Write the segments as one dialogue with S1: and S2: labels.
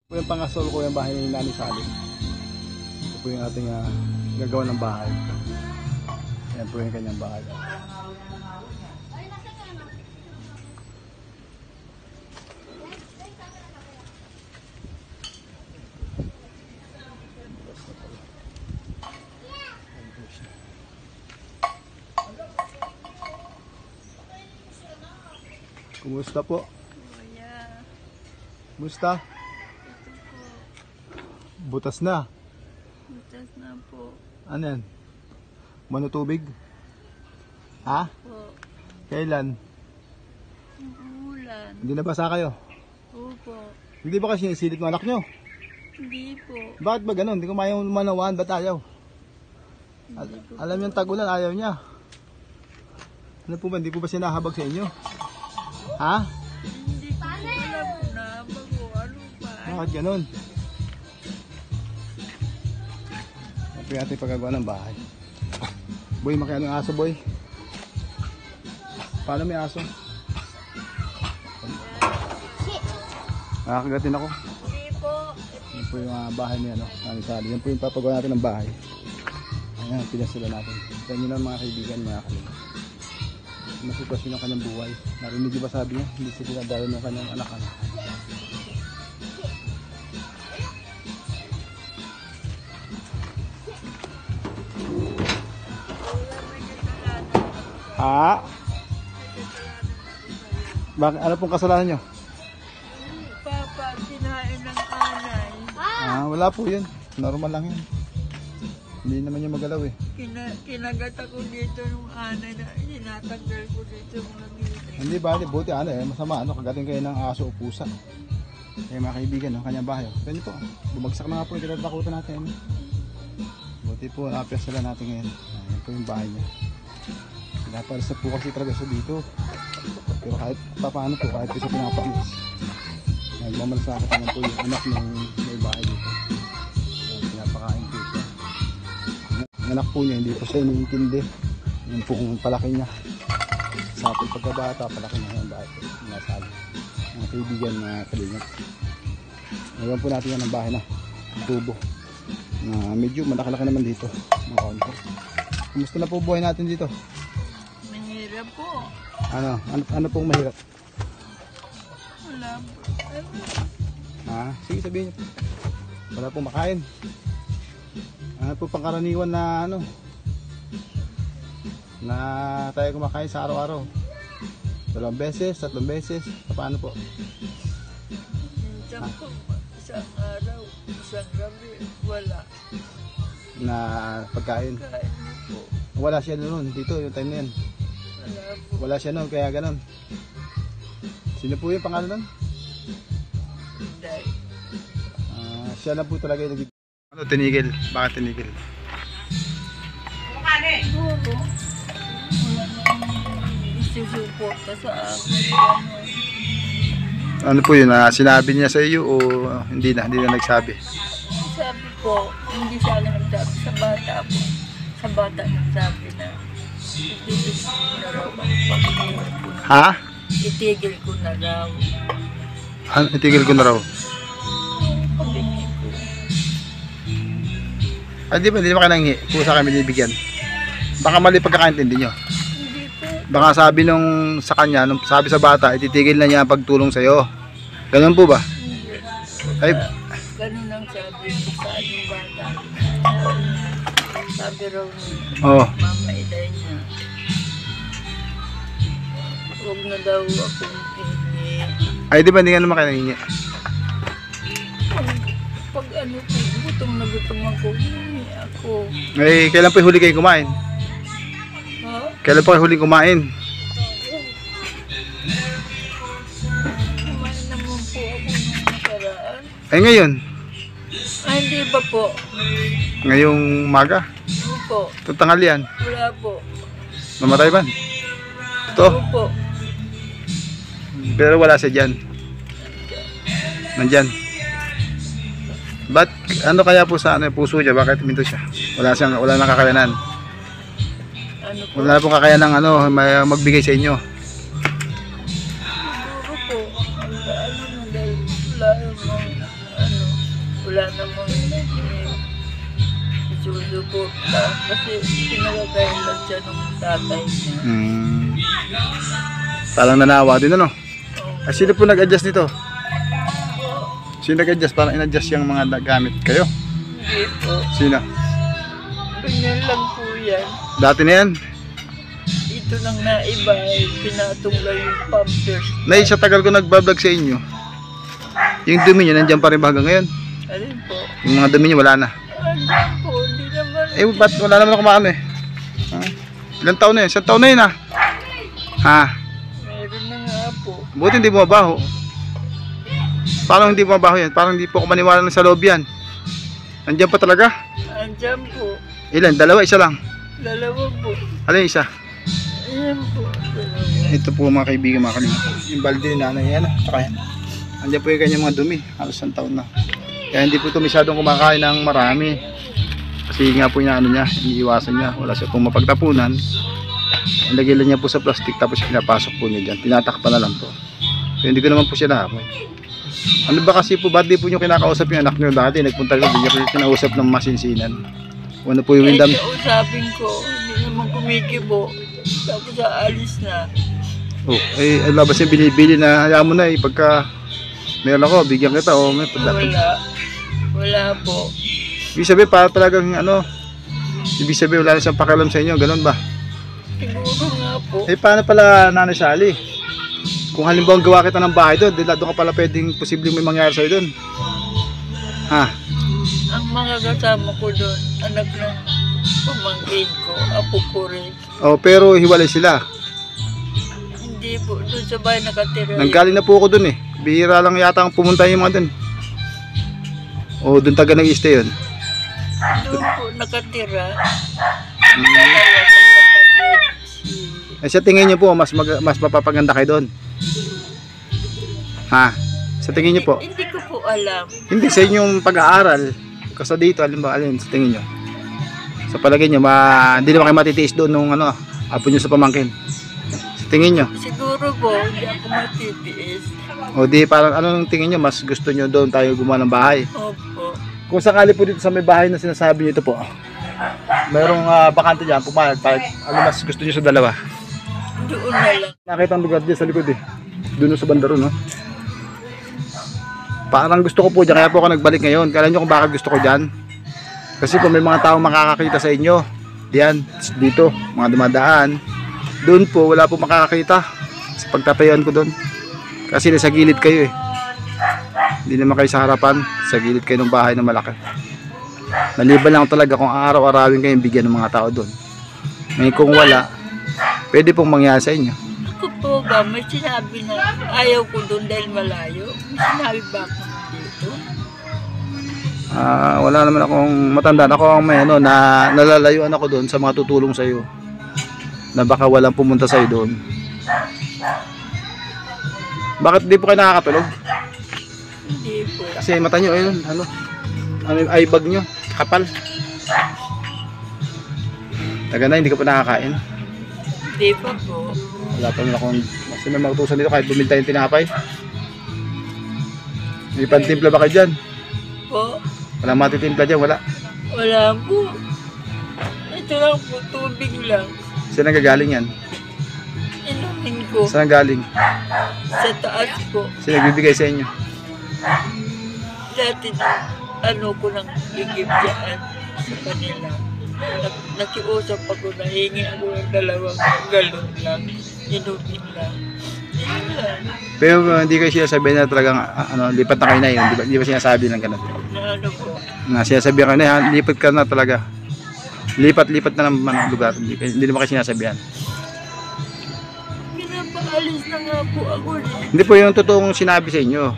S1: Po yung pangasol ko yung bahay ni Nani Sally. Ito po yung ating gagawa ng bahay. Ayan po yung kanyang bahay. Kumusta po?
S2: Kuya,
S1: Kumusta?
S2: ito po.
S1: Butas na.
S2: Butas na po.
S1: Ano yan? Mano tubig? Ha?
S2: Po.
S1: Kailan?
S2: Umuulan.
S1: Hindi nabasa kayo?
S2: Opo.
S1: Hindi ba kasi sinisilip ng anak nyo?
S2: Hindi po.
S1: Bakit ba ganun? Hindi ko mayaw manawaan. Ba't ayaw?
S2: Hindi po.
S1: Alam yung tagulan, ayaw niya. Ano po ba? Hindi po ba sinahabag sa inyo? Ha?
S2: Hindi ko po alam na bago ano ba.
S1: Bakit ganun? Ito yung ating pagkagawa ng bahay. Boy, makiano yung aso, boy? Paano may aso? Nakakagatin ako.
S2: Hindi po.
S1: Yan po yung bahay niya, no? Nani Sally. Yan po yung papagawa natin ng bahay. Ayan, pinasila natin. Yan yun ang mga kaibigan, mga kalina. Na sitwasyon ng kanyang buhay. Narinig niyo ba sabi niya? Hindi sila dahil ng kanyang anak-anak. Ha? Bakit? Ano pong kasalanan nyo?
S2: Papa, sinain ng anay.
S1: Wala po yun. Normal lang yun. Hindi naman niya magalaw eh.
S2: Kinagat ako dito ng anay na tinatanggal ko dito mga ngiti.
S1: Hindi ba? Buti ano eh. Masama ano. Kagating kayo ng aso o pusa. Kaya mga kaibigan, no? Kanyang bahay. Ganyan po. Bumagsak na nga po yung tinatakutan natin. Buti po. Naapyas sila natin ngayon. Ayan po yung bahay niya. Pinapalis na po kasi traveso dito. Pero kahit paano po. Kahit po siya pinapalis. Nagmamalasakit naman po yung anak ng may bahay dito. Pinapakain po siya. Ang anak po niya, hindi po siya iniintindi. Yung pong palaki niya. Sa ating pagkabata, palaki niya yung bahay. Nasali. Mga kaibigan, mga kalingap. Ngayon po natin yan ang bahay na tubo. Na medyo malaki-laki naman dito. Mga konti. Kumusta na po buhay natin dito?
S2: Mahirap po.
S1: Ano pong mahirap?
S2: Wala po.
S1: Sige sabihin niyo po. Wala pong makain. Ano po pangkaraniwan na na tayo kumakain sa araw-araw? 2 beses, 3 beses, paano po?
S2: Minsan po, isang araw, isang gabi, wala.
S1: Na pagkain?
S2: Kain po.
S1: Wala siya noon, dito yung time na yan.
S2: Wala po.
S1: Wala siya noon, kaya ganon. Sino po yung pangalan nun?
S2: Hindi.
S1: Siya na po talaga yung nagiging. Ano, tinigil? Bakit tinigil?
S2: Siguro, wala nang isusuporta sa akin.
S1: Ano po yun? Sinabi niya sa iyo o hindi na nagsabi?
S2: Sabi po, hindi siya lang nagsabi sa bata po. Sa bata nagsabi na itigil ko na raw ang pagkakas ko.
S1: Ha?
S2: Itigil ko na raw.
S1: Itigil ko na raw.
S2: Pabigay ko.
S1: Ay, di ba kayo nanghi? Kung sa kami binibigyan. Baka mali pagkakaintindi nyo.
S2: Hindi po.
S1: Baka sabi nung sa kanya, nung sabi sa bata, ititigil na niya ang pagtulong sa'yo. Ganun po ba?
S2: Hindi.
S1: Ay,
S2: Ganun ang sabi sa ating bata. Sabi raw ni
S1: oh.
S2: Mama Iday niya. Huwag na daw akong hihingi.
S1: Ay, di ba hindi nga naman kayo nanghingi?
S2: Pag ano po, gutom na gutom ako, hihingi ako.
S1: Ay, kailan po huli kayo kumain?
S2: Ha?
S1: Kailan po kayo huli kumain?
S2: Kumain naman po ako ng nakaraan.
S1: Ay, ngayon.
S2: Ay, hindi ba po?
S1: Ngayong maga.
S2: Ano po?
S1: Itong tanghalian.
S2: Wala po.
S1: Mamatay ba? Ito.
S2: Ano po?
S1: Pero wala siya dyan. Nandyan. Ba't ano kaya po sa puso niya? Bakit minto siya? Wala nang kakayanan.
S2: Ano po?
S1: Wala na pong kakayanan magbigay sa inyo.
S2: Siguro po. Ano na dahil wala namang ano. wala namang isusuporta kasi pinagagayan lang siya ng tatay niya.
S1: Parang nanawa din ano.
S2: Oh.
S1: Ay, sino po nag-adjust nito? Sino nag-adjust? Parang in-adjust yung mga gamit kayo?
S2: Hindi po.
S1: Sino?
S2: Ganyan lang po yan.
S1: Dati na yan?
S2: Ito nang naiba ay pinatong lang yung pampers.
S1: Nay, sa tagal ko nagbablog sa inyo, yung dumi nyo nandiyan pa rin ba hanggang ngayon?
S2: Alin po?
S1: Yung mga dumi nyo wala na.
S2: Andyan po, hindi naman.
S1: Eh, ba't wala naman ako maano eh? Ha? Ilang taon na yun? Isang taon na yun ah. Ha?
S2: Meron na nga po.
S1: Buti hindi bumabaho. Parang hindi bumabaho yan. Parang hindi po ako maniwala na sa loob yan. Nandiyan pa talaga?
S2: Andyan po.
S1: Ilan? Dalawa? Isa lang?
S2: Dalawa po.
S1: Alin isa?
S2: Ayan po. Dalawa.
S1: Ito po mga kaibigan, mga kalimut. Yung balde ni nanay yan. Tsaka yan. Andiyan po yung kanyang mga dumi. Halos isang taon na. Kaya hindi po ito masyadong kumakain ng marami. Kasi nga po yung ano niya, iniiwasan niya. Wala siya pong mapagtapunan. Ilagay lang niya po sa plastic tapos pinapasok po niya dyan. Tinatakpan na lang po. So, hindi ko naman po siya naamoy. Ano ba kasi po, ba't di po nyo kinakausap yung anak nyo dati? Nagpunta ko, hindi nyo kinausap ng masinsinan. Ano po yung windam?
S2: Ay, kausapin ko. Hindi naman kumikibo. Tapos aalis na.
S1: Oh, eh, labas yung binibili na hayaan mo na eh. Pagka meron ako, bigyan kita. Oh, may pagdating.
S2: Wala po.
S1: Ibig sabihin, para talagang ano, ibig sabihin, wala na siyang pakialam sa inyo. Ganun ba?
S2: Siguro nga po.
S1: Eh, paano pala Nanay Sally? Kung halimbawa gawa kita ng bahay doon, doon ka pala pwedeng posibleng may mangyari sa'yo doon. Ha?
S2: Ang mga kasama ko doon, anak ng pamangkin ko, apo ko rin.
S1: Oh, pero hiwalay sila.
S2: Hindi po, doon sa bahay nakatira.
S1: Nanggaling na po ako doon eh. Bihira lang yata ang pumunta yung mga doon. O, doon taga nag-i-stay yun.
S2: Doon po nakatira. Dalawa kong kapatid.
S1: Eh, sa tingin niyo po, mas mapapaganda kayo doon. Ha? Sa tingin niyo po?
S2: Hindi ko po alam.
S1: Hindi, sa inyong pag-aaral. Kasi dito, alin sa tingin niyo? Sa palagay niyo, hindi naman kayo matitiis doon nung ano, apo niyo sa pamangkin. Sa tingin niyo?
S2: Siguro po, hindi ako matitiis.
S1: O di, parang anong tingin niyo, mas gusto niyo doon tayo gumawa ng bahay?
S2: Opo.
S1: Kung sakali po dito sa may bahay na sinasabi niyo ito po, mayroong bakante dyan, pumayag, ano mas gusto niyo sa dalawa?
S2: Doon na lang.
S1: Nakita ang lugar dyan sa likod eh. Doon sa banda ron, no? Parang gusto ko po dyan, kaya po ako nagbalik ngayon. Kala nyo kung bakit gusto ko dyan? Kasi po may mga tao makakakita sa inyo. Diyan, dito, mga dumadaan. Doon po, wala po makakakita. Sa pagtatayuan ko doon. Kasi nasa gilid kayo eh. Hindi naman kayo sa harapan. Sa gilid kayo ng bahay na malaki. Maliban lang talaga kung araw-arawin kayong bigyan ng mga tao doon. Ngayon kung wala, pwede pong mangyari sa inyo.
S2: Ako po ba, may sinabi na ayaw ko doon dahil malayo? May sinabi ba ako dito?
S1: Wala naman akong matandaan. Ako ang may ano, na nalalayuan ako doon sa mga tutulong sa iyo. Na baka walang pumunta sa iyo doon. Bakit di po kayo nakakatulog?
S2: Hindi po.
S1: Kasi mata nyo, ayun, ano yung eye bag nyo, kapal. Taga na, hindi ka pa nakakain.
S2: Hindi pa po.
S1: Wala pa naman akong, kasi may magutusan dito kahit bumili tayong tinapay. May pantimpla ba kayo dyan?
S2: Po?
S1: Wala matitimpla dyan, wala.
S2: Wala po. Ito lang po, tubig lang.
S1: Saan nagagaling yan?
S2: Inumin ko.
S1: Saan galing?
S2: Sa taas po.
S1: Saan nagbibigay sa inyo?
S2: Dati na, ano ko lang igib dyan sa kanila. Nakiusap ako na hingi ako ng 2 galon lang. Inumin lang. Yun lang.
S1: Pero hindi kayo sinasabi na talagang lipat na kayo na yun. Di ba sinasabi ng ganun?
S2: Na ano po.
S1: Na sinasabi ka na, lipat ka na talaga. Lipat na ng lugar. Hindi naman kayo sinasabihan.
S2: Pinapaalis na nga po ako eh.
S1: Hindi po yung totoong sinabi sa inyo.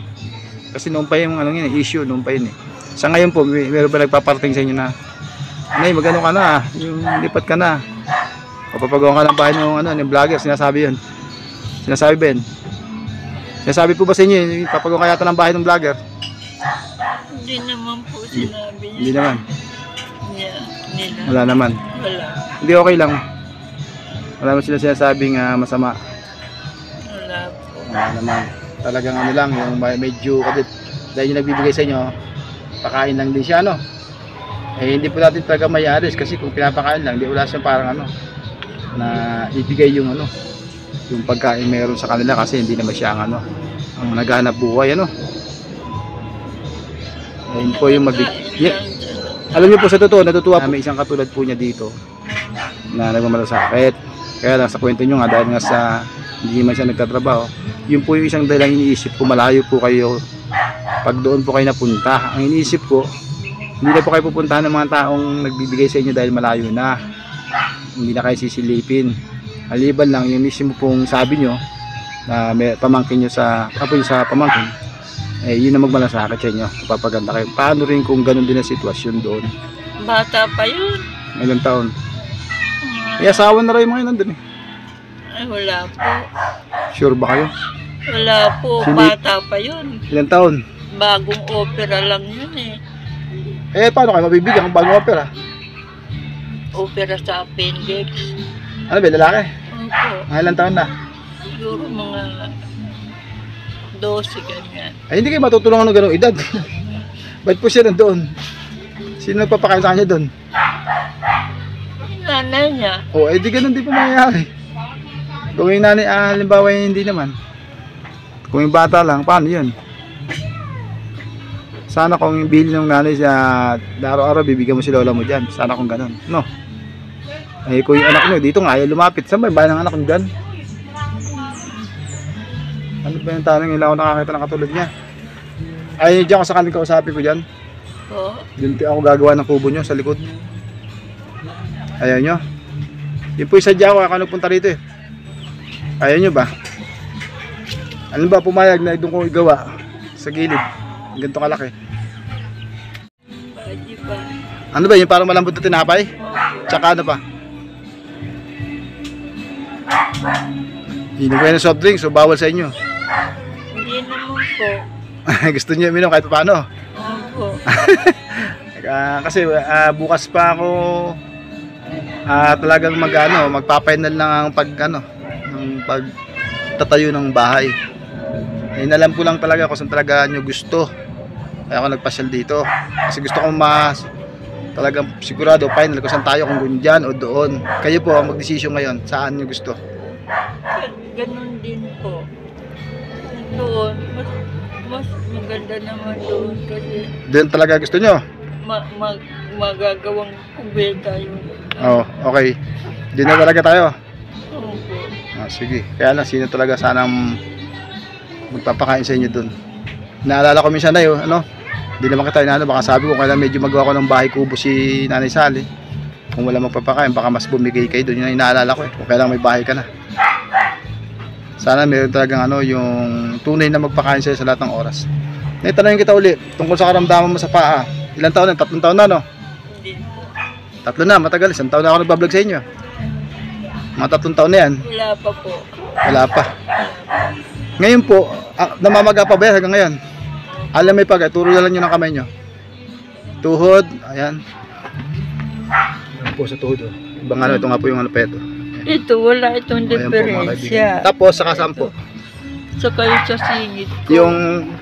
S1: Kasi noon pa yung issue, noon pa yun eh. Sa ngayon po, meron ba nagpaparating sa inyo na, Nay, magano ka na, yung lipat ka na. O papagawa ka ng bahay ng vlogger, sinasabi yun. Sinasabi ba yun? Sinasabi po ba sa inyo, papagawa ka yata ng bahay ng vlogger?
S2: Hindi naman po sinabi niya.
S1: Hindi naman.
S2: Nila.
S1: Wala naman.
S2: Wala.
S1: Hindi, okay lang. Wala naman sila sinasabing masama.
S2: Wala po.
S1: Wala naman. Talagang ano lang, yung medyo, dahil yung nagbibigay sa inyo, pakain lang din siya, ano. Eh, hindi po natin talaga mayaris kasi kung pinapakain lang, di wala siyang parang ano, na ibigay yung ano, yung pagkain meron sa kanila kasi hindi naman siya ang ano, ang naghahanap buhay, ano. Ayun po yung alam niyo po, sa totoo, natutuwa po, may isang katulad po niya dito na nagmamalasakit. Kaya lang sa kwento nyo nga, dahil nga sa hindi man siya nagtatrabaho, yun po yung isang dahilan iniisip ko, malayo po kayo pag doon po kayo napunta. Ang iniisip ko, hindi na po kayo pupuntahan ng mga taong nagbibigay sa inyo dahil malayo na, hindi na kayo sisilipin. Aliban lang yung mismo pong sabi nyo na may pamangkin nyo sa pamangkin, eh yun na magmalasakit sa inyo, papaganda kayo. Paano rin kung ganun din ang sitwasyon doon?
S2: Bata pa yun.
S1: Ilang taon? May asawa na rin mga yun nandun eh.
S2: Ay, wala po.
S1: Sure ba kayo?
S2: Wala po. Bata pa yun.
S1: Ilang taon?
S2: Bagong opera lang yun eh.
S1: Eh paano kayo mabibigyan kung bagong opera?
S2: Opera sa appendix.
S1: Ano ba, lalaki?
S2: Opo.
S1: Mga ilang taon na?
S2: Siguro mga 12 ganyan.
S1: Ay hindi kayo matutulungan ng ganong edad. Ba't po siya nandoon? Sino nagpapakain sa kanya doon?
S2: Yung nanay niya.
S1: O eh di ganun di pa mangyayari. Kung yung nanay, halimbawa hindi naman. Kung yung bata lang, paano yun? Sana kung yung bill ng nanay siya, araw-araw bibigyan mo si lola mo dyan. Sana kung ganun, no? Eh kung yung anak nyo, dito nga ayaw lumapit. Saan ba yung bahay ng anak nyo dyan? Ano ba yung tanong, hindi ako nakakita ng katulad niya? Ayaw nyo dyan, kung sakaling kausapin ko dyan.
S2: Oo.
S1: Dito ako gagawa ng kubo nyo sa likod. Ayaw nyo? Yun po yung sadya ko, ako nagpunta rito eh. Ayaw nyo ba? Ano ba pumayag na doon ko igawa sa gilid? Ganito kalaki.
S2: Baji ba?
S1: Ano ba yung parang malambot na tinapay? Tsaka ano pa? Inom kayo ng soft drinks, so bawal sa inyo.
S2: Hindi naman po.
S1: Gusto niyo uminom kahit paano?
S2: Opo.
S1: Kasi bukas pa ako talagang magpapainal lang ang pagtatayo ng bahay. Inalam ko lang talaga kung saan talaga nyo gusto. Kaya ako nagpasyal dito. Kasi gusto ko talagang sigurado final kung saan tayo, kung dyan o doon. Kayo po ang magdesisyon ngayon saan nyo gusto.
S2: Ganun din po. Doon, mas maganda naman doon kasi
S1: Doon talaga gusto nyo?
S2: magagawang kubeta yun.
S1: Oo, okay. Doon na talaga tayo.
S2: Opo.
S1: Sige. Kaya lang sino talaga sanang magpapakain sa inyo doon. Naalala ko minsan na yun, hindi naman kita inaano, baka sabi ko kailan medyo magawa ko ng bahay kubo si Nanay Sally. Kung wala magpapakain, baka mas bumigay kayo doon. Yun ang inaalala ko eh, kung kailan may bahay ka na. Sana meron talagang yung tunay na magpakain sa'yo sa lahat ng oras. Tanongin kita uli, tungkol sa karamdaman mo sa paa. Ilang taon na? 3 taon na, no?
S2: Hindi po.
S1: 3 na, matagal. 1 taon na ako nagbablog sa inyo. Mga 3 taon na yan.
S2: Wala pa po.
S1: Wala pa. Ngayon po, namamaga pa ba yan hanggang ngayon? Alam may pag, turo na lang nyo ng kamay nyo. Tuhod, ayan. Ayan po sa tuhod. Ibang ito nga po yung peto.
S2: Ito, wala itong
S1: Ayan po, mga
S2: diferensya.
S1: kaibigan. Tapos, saka saan po?
S2: Sa kayo sa singit ko.
S1: Yung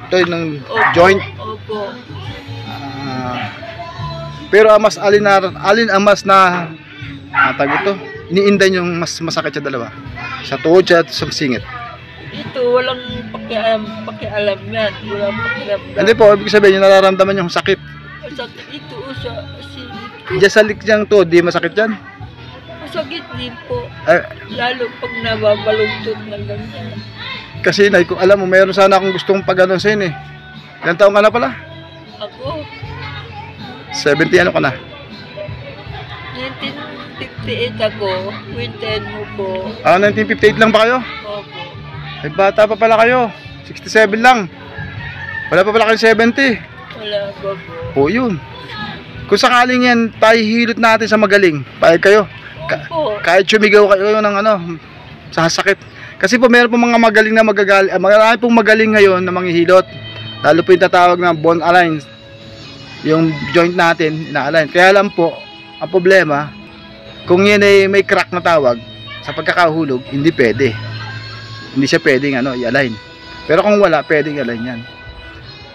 S1: ito ng joint.
S2: Opo.
S1: Pero alin ang mas na tag ito? Iniinday yung mas masakit sa dalawa. Sa tuhod at sa singit.
S2: Ito, walang pakialam yan. Walang pakiramdam.
S1: Hindi po, ibig sabihin yung nararamdaman yung sakit.
S2: Masakit ito sa singit ko.
S1: Diyan sa likyang to, di masakit yan?
S2: Masakit din po. Lalo pag nababalugtot na ganyan.
S1: Kasi kung alam mo, mayroon sana akong gustong pag-anon sa inyo eh. Ilang taon ka na pala?
S2: Ako,
S1: 70 ano ka na?
S2: 1958 ako. Quinten mo po.
S1: 1958 lang ba kayo?
S2: Opo.
S1: Ay bata pa pala kayo. 67 lang. Wala pa pala kayong 70.
S2: Wala ba po?
S1: O yun. Kung sakaling yan, tayo hilot natin sa magaling. Payag kayo.
S2: Opo.
S1: Kahit sumigaw kayo ng sa sakit. Kasi po meron po mga magaling na marami pong magaling ngayon na manghihilot. Lalo po yung tatawag na bone align. Yung joint natin, ina-align. Kaya lang po, ang problema, kung yan ay may crack na tawag, sa pagkakahulog, hindi pwede. Hindi siya pwedeng i-align. Pero kung wala, pwedeng i-align yan.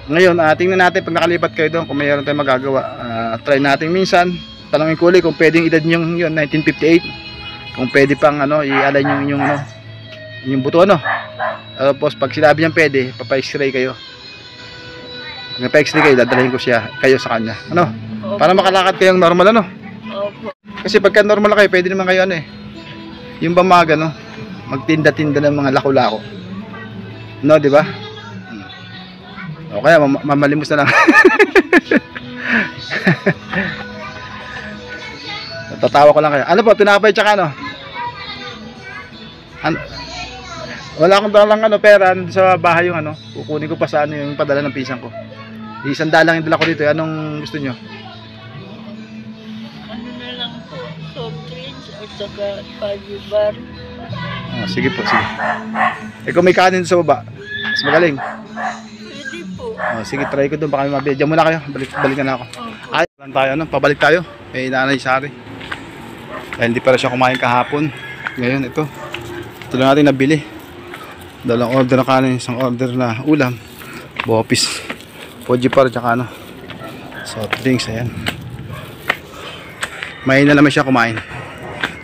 S1: Ngayon, tingnan natin pag nakalipat kayo doon kung mayroon tayong magagawa. Try natin minsan. Tanongin ko ulit kung pwedeng edad nyo yun, 1958. Kung pwede pang i-align yung inyong yung buto Tapos pag sinabi niyan pwede, papa-x-ray kayo. Pag napa-x-ray kayo, dadalhin ko kayo sa kanya. Para makalakad kayong normal
S2: Opo.
S1: Kasi pagka normal kayo, pwede naman kayo yung bamaga magtinda-tinda ng mga lako-lako. Di ba? O kaya mamalimos na lang. Tatawa ko lang kayo. Ano po, tinapay tsaka wala akong dalang pera sa bahay yung kukunin ko pa sa yung padala ng pisang ko. Isang dalang yung dala ko dito. Anong gusto nyo?
S2: Ano na lang po, soft drinks at saka pajubar.
S1: Sige po, sige. Kung may kanin sa baba, mas magaling.
S2: Pwede po.
S1: Sige, try ko doon. Baka may mabili. Diyan muna kayo. Balikan na ako. Ay, lang tayo. Pabalik tayo. May nanay Sari. Dahil hindi para siya kumain kahapon. Ngayon, ito lang natin nabili. Dalang order na kanin. Isang order na ulam. Bopis. Pojipar. Tsaka soft drinks. Ayan. May na naman siya kumain.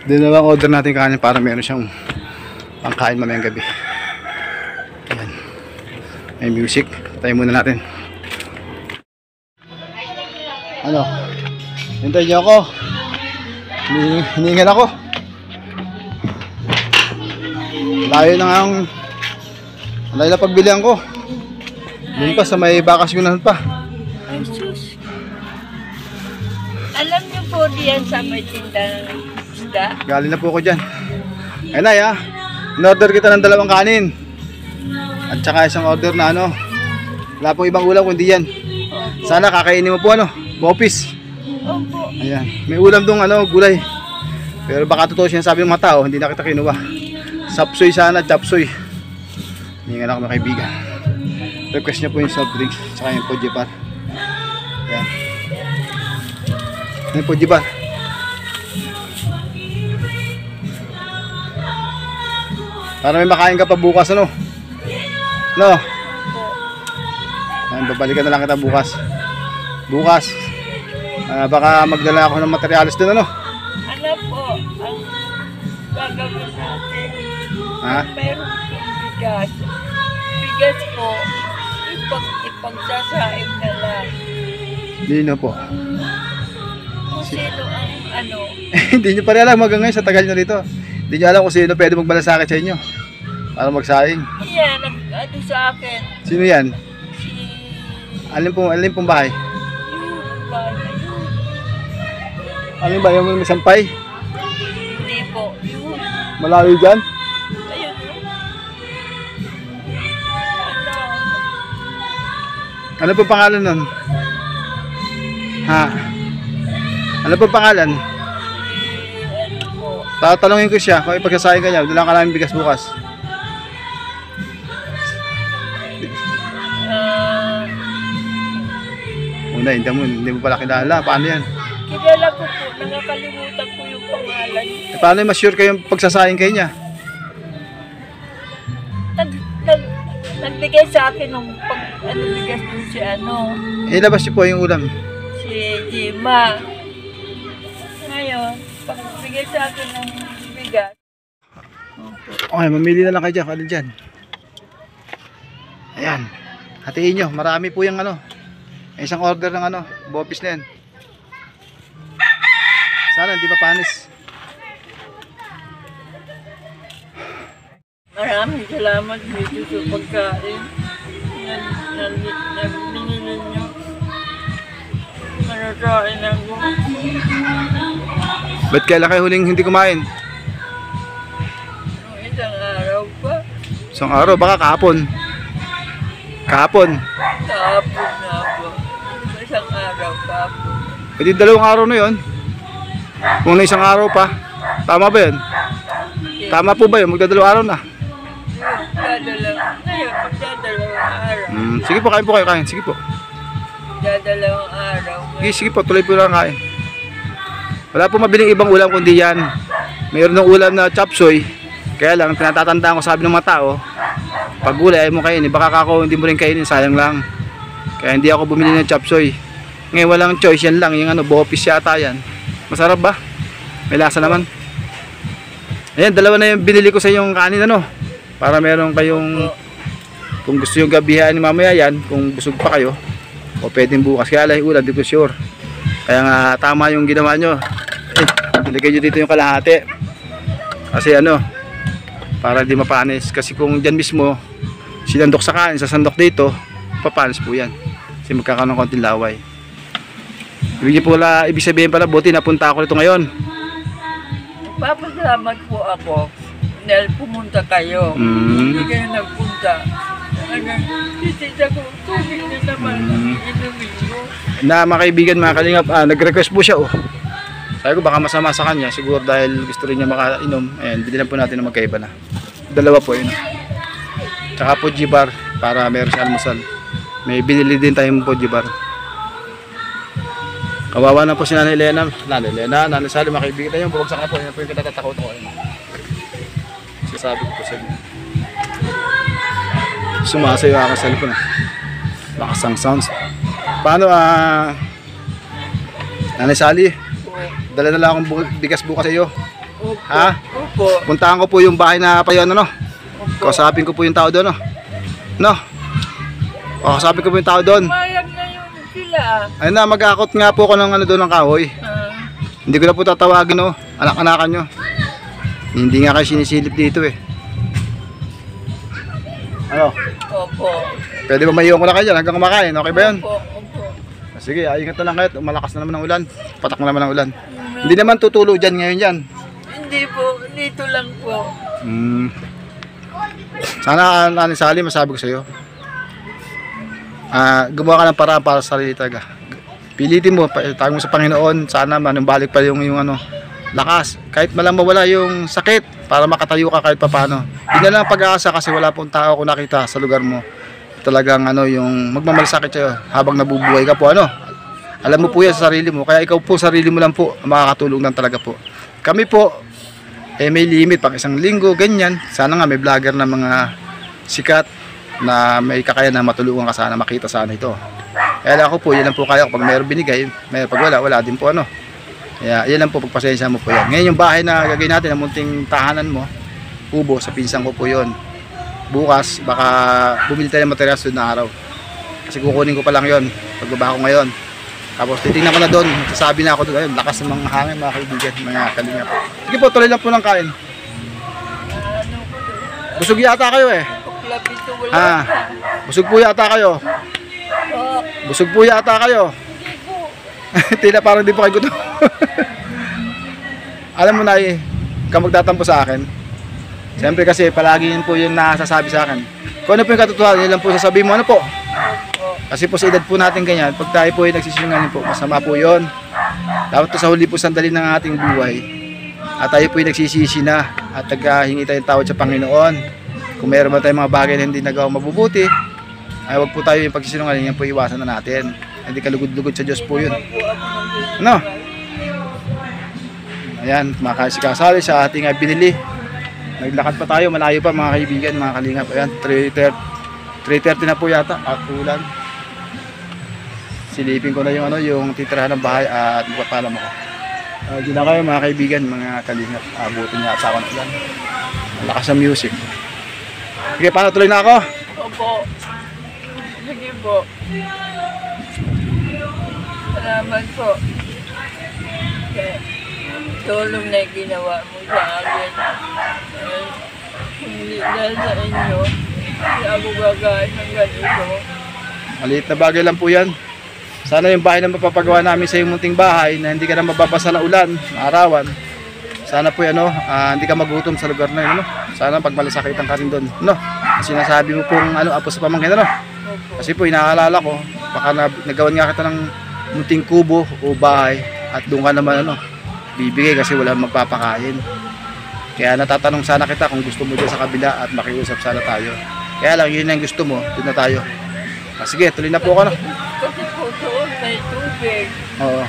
S1: Doon na lang order natin kanin para meron siyang pangkain mamayang gabi. Ayan. May music. Tayo muna natin. Hintayin niyo ako. Hiningal ako. Layo na pagbilihan ko. Doon pa sa may bakasyonan pa.
S2: Ay, sus. Alam niyo po diyan sa may tinda ng isda?
S1: Galing na po ako dyan. Ay nay in-order kita ng 2 kanin. At saka isang order na wala pong ibang ulam kundi yan. Sana kakainin mo po Bopis.
S2: Opo.
S1: Ayan. May ulam dong gulay. Pero baka totoo siya sabi ng mga tao, hindi na kita kinuha. Sapsoy sana, chapsoy. Hiningan ako mga kaibigan. Request niya po yung soft drinks, saka yung pojipar. Ayan. Yung pojipar. Para may makain ka pa bukas Ayan, babalikan na lang kita bukas. Baka magdala ako ng materyales doon
S2: Ano po ang gagawin natin? Meron pong bigas. Bigas po, ipagsasaing na lang.
S1: Dino po.
S2: Kung sino ang
S1: Hindi nyo pa rin alam hanggang ngayon sa tagal nyo rito. Hindi nyo alam kung sino pwede magmalasakit sa inyo para magsaing.
S2: Yan, sa akin.
S1: Sino yan? Alin pong bahay? Alin ba yung may sampay?
S2: Hindi po.
S1: Malayo dyan?
S2: Ayun.
S1: Ano pong pangalan nun? Ano pong pangalan? Tatanungin ko siya kung ipagsasayin ka niya. Dala ka namin bigas bukas. Hindi mo pala kilala. Paano yan?
S2: Kilala ko po. Nakakalimutan ko yung pangalan.
S1: Paano yung mas sure kayong pagsasayang kayo niya?
S2: Nagbigay sa akin ng bigas po si
S1: Ilabas niyo po yung ulam.
S2: Si Jima. Ngayon, pagbigay sa akin ng bigas.
S1: Okay, mamili na lang kayo dyan. Ano dyan? Ayan. Hatiin nyo. Marami po yung isang order ng bopis na yan. Sana hindi pa panis.
S2: Maraming salamat dito sa pagkain na binili nyo. Manakain ako.
S1: Ba't kailan kayo huling hindi kumain?
S2: Isang araw pa.
S1: Isang araw? Baka kahapon. Kahapon
S2: na po. Isang araw kahapon.
S1: Pwede 2 araw na yun. Kung na isang araw pa. Tama ba yun? Tama po ba yun? Magdadalawang araw na.
S2: Ngayon, magdadalawang araw.
S1: Sige po, kain po kayo. Kain. Sige po.
S2: Magdadalawang araw.
S1: Sige po, tuloy po lang kain. Wala po mabiling ibang ulam kundi yan. Mayroon ng ulam na chapsoy. Kaya lang, tinatatandaan ko sabi ng mga tao, pag gulay ay mo kainin, baka kako hindi mo rin kainin, sayang lang. Kaya hindi ako bumili ng chop suey. Ngayon walang choice, yan lang yung ano, bopis yata yan. Masarap ba? May lasa naman. Ayan, dalawa na yung binili ko sa yung kanin ano. Para meron kayong, kung gusto yung gabihan ni mamaya yan, kung busog pa kayo, o pwedeng bukas. Kaya lang ulan, di ko sure. Kaya nga tama yung ginawa nyo. Ilagay nyo dito yung kalahati. Kasi ano, para di mapanis. Kasi kung dyan mismo, sinandok sa kanin, sasandok dito, papanis po yan. Kasi magkakaroon ng konting laway. Ibig sabihin pala, buti napunta ako nito ngayon.
S2: Papasalamat po ako dahil pumunta kayo. Hindi kayo nagpunta. Titita ko, tubig na naman inumin mo.
S1: Na mga kaibigan, mga kalingap, nag-request po siya. Sabi ko baka masama sa kanya, siguro dahil gusto rin niya makainom. Ayan, bili po natin na magkaiba na. Dalawa po yun. Tsaka po G-bar para meron sa almusal. May binili din tayong po G-bar. Kawawa na po si Nanay Elena, Nanay Sally, mga kaibigan tayo, bumagsak na po, yun po yung katatakot ko. Sasabi ko po sa inyo. Sumasayo ako sa cellphone. Lakas ang sounds. Paano, Nanay Sally, dala-dala akong bigas bukas sa iyo.
S2: Opo.
S1: Ha?
S2: Opo.
S1: Puntahan ko po yung bahay na payon, ano? Kausapin ko po yung tao doon, no? No? O, kausapin ko po yung tao doon.
S2: Mayag na yun sila.
S1: Ayun na, mag-akot nga po ako ng ano doon ng kahoy. Hindi ko na po tatawagin, no? Anak-anakan nyo. Hindi nga kayo sinisilip dito, eh. Ano?
S2: Opo.
S1: Pwede ba maiwan ko na kayo dyan hanggang kumakain? Okay ba yun?
S2: Opo. Opo.
S1: Sige, ingat na lang kayo. Malakas na naman ang ulan. Patak na naman ang ulan. Hindi naman tutulo dyan ngayon dyan.
S2: Hindi po. Dito lang po.
S1: Sana, Nanay Sally, masabi ko sa iyo. Gumawa ka ng paraan para sa sarili talaga. Pilitin mo, tawag mo sa Panginoon. Sana manumbalik pa yung ano, lakas. Kahit malang mawala yung sakit para makatayo ka kahit papano. Hindi na lang pag-aasa kasi wala pong tao kung nakita sa lugar mo. Talagang ano, yung magmamalasakit sa'yo habang nabubuhay ka po, ano. Alam mo po yan sa sarili mo. Kaya ikaw po, sarili mo lang po makakatulong lang talaga po. Kami po, may limit pang isang linggo, ganyan. Sana nga may vlogger na mga sikat na may kakayahan na matulungan ka sana, makita sana ito. Kaya ako po, yan lang po kaya ko. Pag mayroon binigay, pag wala din po, ano. Kaya yan lang po, pagpasensya mo po yan. Ngayon yung bahay na gagawin natin, ang munting tahanan mo, kubo, sa pinsang ko po yun. Bukas, baka bumili tayo ng materials doon na araw. Kasi kukunin ko pa lang yun, pagbaba ko ngayon. Tapos titingnan ko na doon, sasabi na ako doon, ayun, lakas ng mga hangin, mga kaibigan, mga kalingap. Sige po, tuloy lang po ng kain. Busog yata kayo eh.
S2: Paklapito wala.
S1: Busog po yata kayo. Busog po yata kayo. Tila parang di pa kayo gutom. Alam mo na ka magtatampo sa akin. Siyempre kasi palagi yun po yung nasasabi sa akin. Kung ano po yung katotohanan, yun lang po sasabihin mo, ano po. Kasi po sa edad po natin ganyan, pag tayo po ay nagsisinungaling po, masama po yun. Dapat po sa huli po sandali ng ating buhay. At tayo po ay nagsisisi na at naghingi tayong tawad sa Panginoon. Kung meron ba tayong mga bagay na hindi nagawa mabubuti, ay wag po tayo yung pagsisinungaling, yan po iwasan na natin. Hindi kalugod-lugod sa Diyos po yun. Ano? Ayan, makakasikasali sa ating binili. Naglakad pa tayo, malayo pa mga kaibigan, mga kalingap. Ayan, 3:30 na po yata at ulan. Silipin ko na yung ano, yung titirahan ng bahay at magpapalam ako. Diyan na kayo mga kaibigan, mga kalingap. Abutin niya at ako na ulan. Malakas ang music. Sige, paano tuloy na ako?
S2: Opo. Sige po. Salamat po. Kaya tulong na ginawa mo sa akin. Hindi dahil sa inyo, hindi ako gagawin ng ganito.
S1: Maliit na bagay lang po yan. Sana yung bahay na mapapagawa namin sa iyong munting bahay na hindi ka na mababasa na ulan, arawan. Sana po ano, hindi ka magutom sa lugar na yun. Ano? Sana pagmalasakitan ka rin doon. No? Sinasabi mo pong ano, apo sa pamangkin. Ano? Kasi po inaalala ko, baka nagawan nga kita ng munting kubo o bahay at doon ka naman ano, bibigay kasi wala magpapakain. Kaya natatanong sana kita kung gusto mo dyan sa kabila at makiusap sana tayo. Kaya lang yun ang gusto mo, doon na tayo. Sige, tuloy na po ako. No?
S2: Kasi po doon may tubig.
S1: Oo.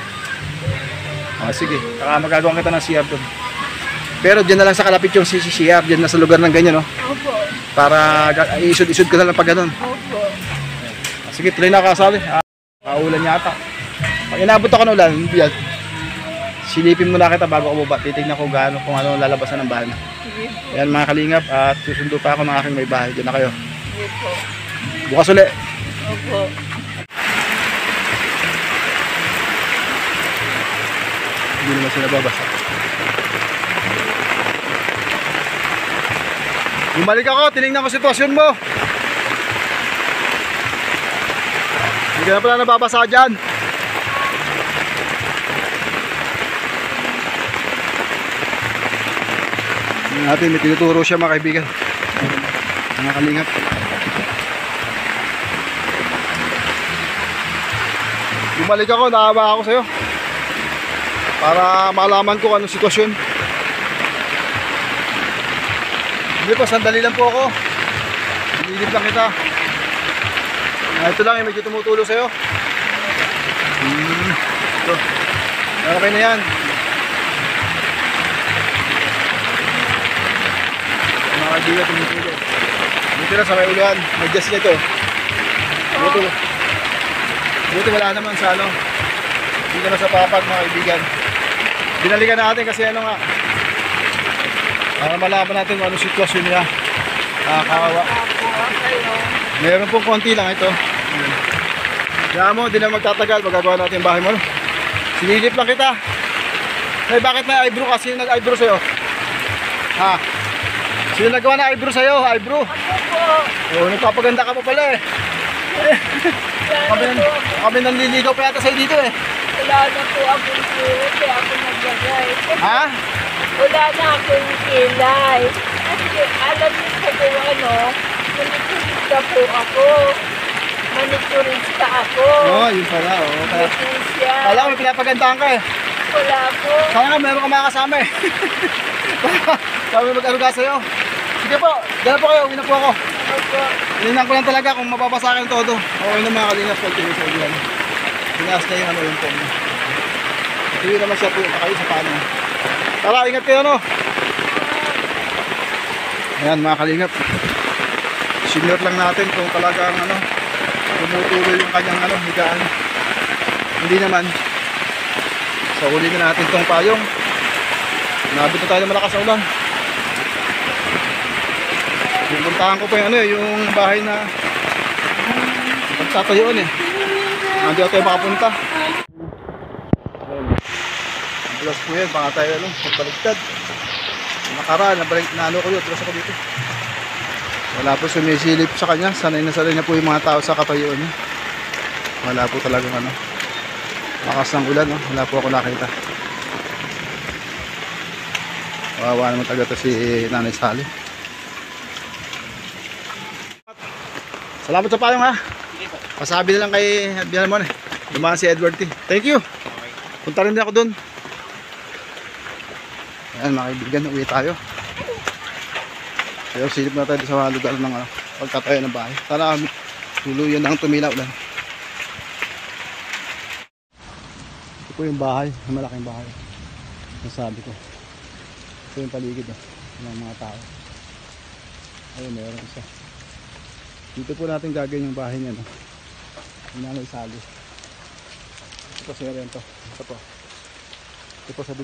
S1: Sige, magagawa kita ng CR doon. Pero dyan na lang sa kalapit yung CR, dyan na sa lugar ng ganyan, no?
S2: Opo.
S1: Para isud-isud ka na lang pag ganun.
S2: Opo.
S1: Sige, tuloy na kasali. Kaulan yata. Pag inabot ako ng ulan, biyan. Silipin muna kita bago ako baba. Titignan ko gaano kung ano lalabasan ng bahay.
S2: Sige po.
S1: Ayan mga kalingap at susundo pa ako ng aking may bahay. Diyan na kayo.
S2: Sige po.
S1: Bukas ulit.
S2: Opo.
S1: Hindi naman sila babasa. Bumalik ako, tinignan ko sitwasyon mo. Hindi ka na pala nababasa dyan. Tingnan natin, may tinuturo siya mga kaibigan. Mga kalingap. Bumalik ako, naawa ako sa'yo. Para malaman ko anong sitwasyon. Hindi po, sandali lang po ako. Sinilip lang kita. Ito lang, medyo tumutulo sa'yo. Ito. Okay na yan. Mga kaibigan, tumutulo. Dito na sa may uluhan. Adjust niya ito. Tumutulo. Buti wala naman sa ano. Dito na sa papag mga kaibigan. Binalikan natin kasi ano nga. Para malaman natin kung ano sitwasyon niya. Nakakawa. Meron pong konti lang ito. Kaya mo, di na magtatagal. Magagawa natin yung bahay mo. Sinilip lang kita. Eh, bakit may eyebrow ka? Sino nag-eyebrow sa'yo? Ha? Sino nagawa na eyebrow sa'yo? Eyebrow? Oo, nagpapaganda ka pa pala eh. Kami nanliligaw pa yata sa'yo dito eh.
S2: Wala na po akong kilay, kaya ako naglagay.
S1: Ha?
S2: Wala na akong kilay. Kasi alam niyo po kung ano, manikurista po ako. Manikurista ako.
S1: Oo, yun pala. Oo.
S2: Manikurista.
S1: Kala ko may pinapagandahan ka eh.
S2: Wala po.
S1: Sana nga meron ka makakasama eh. Sabi mag-aruga sa'yo. Sige po, dala po kayo, uwi na po ako.
S2: Opo.
S1: Tingnan ko lang talaga kung mababasa akin todo. Okay na mga kalingap, pag-tingin sa ulihan. Tinaas na yung ano yung phone. Hindi naman siya po, kayo sa paano. Tara, ingat kayo no. Ayan mga kalingap. Senior lang natin kung talagang ano, tumutuloy yung kanyang ano, higaan. Hindi naman. Sa uli na natin tong payong. Nabit na tayo ng malakas na ulan. Pupuntahan ko pa yung ano, yung bahay na pagtatayuan eh. Hindi ako tayo makapunta. Ang plus po yan, baka tayo ano, pagbaligtad. Nakaraan, na ano ko yun, atras ako dito. Wala po sumisilip sa kanya, sanay na po yung mga tao sa katayuan niya. Wala po talagang ano, lakas ng ulan, no? Wala po ako nakita. Wawa naman taga to si Nanay Sally. Salamat sa payong ha. Pasabi na lang kay Bihan mo na. Dumaan si Edward T. Thank you. Punta rin din ako dun. Ayan mga kaibigan, uwi tayo. Pero silip na tayo sa lugar ng pagtatayo ng bahay. Sana tuluyan ang tumilaw lang. Ito po yung bahay, yung malaking bahay. Nasabi ko. Ito yung paligid ng mga tao. Ayun, mayroon isa. Dito po natin gagawin yung bahay niya, no? Yung Nanay Sally. Ito po si Rento. Ito po. Ito po sa